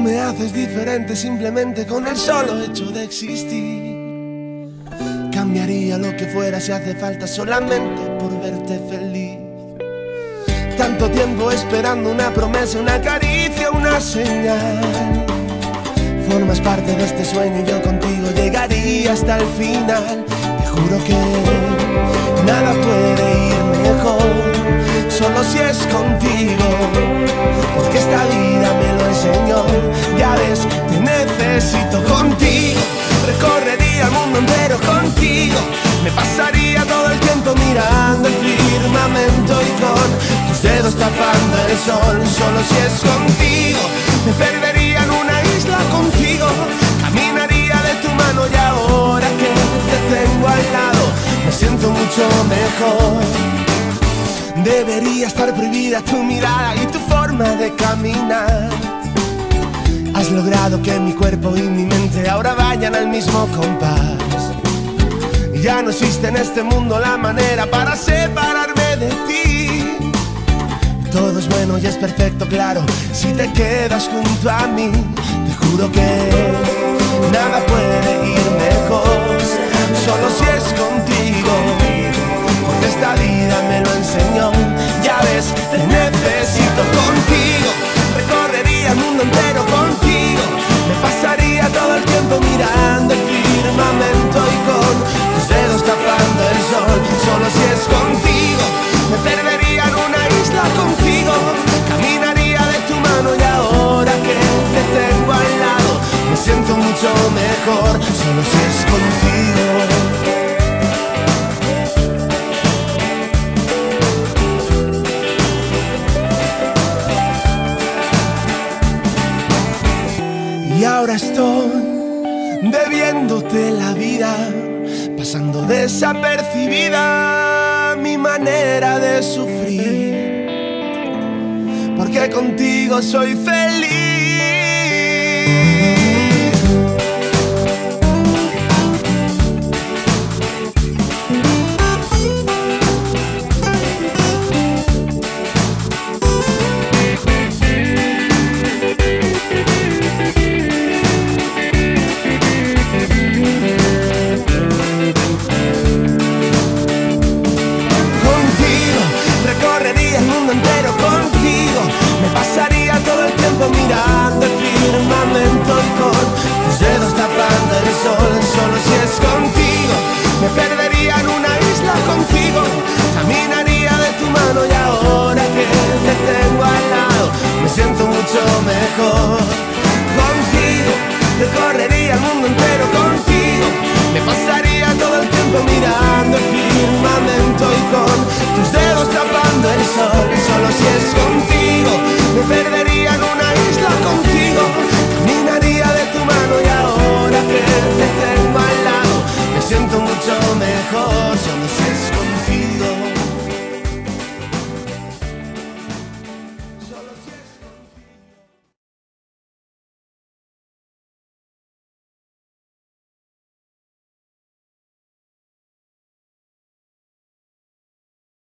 me haces diferente simplemente con el solo hecho de existir. Cambiaría lo que fuera si hace falta solamente por verte feliz. Tanto tiempo esperando una promesa, una caricia, una señal. Formas parte de este sueño y yo contigo llegaría hasta el final. Te juro que nada puede ir mejor, solo si es contigo, porque esta vida me lo enseñó. Ya ves, te necesito contigo. Recorrería el mundo entero contigo. Me pasaría todo el tiempo mirando el firmamento y con tus dedos tapando el sol. Solo si es contigo. Me perdería en una isla contigo. Caminaría de tu mano y ahora que te tengo al lado me siento mucho mejor. Debería estar prohibida tu mirada y tu forma de caminar. Has logrado que mi cuerpo y mi mente ahora vayan al mismo compás. Ya no existe en este mundo la manera para separarme de ti. Todo es bueno y es perfecto, claro, si te quedas junto a mí. Te juro que nada puede ir mejor, solo si es contigo, porque esta vida me lo enseñó. Ya ves, te necesito contigo. Recorrería el mundo entero contigo. Me pasaría todo el tiempo mirando el firmamento y con tus dedos tapando el sol. Solo si es contigo. Me perdería en una isla contigo. Caminaría de tu mano y ahora que te tengo al lado me siento mucho mejor. Solo si es contigo. Y ahora estoy debiéndote la vida, pasando desapercibida mi manera de sufrir, porque contigo soy feliz.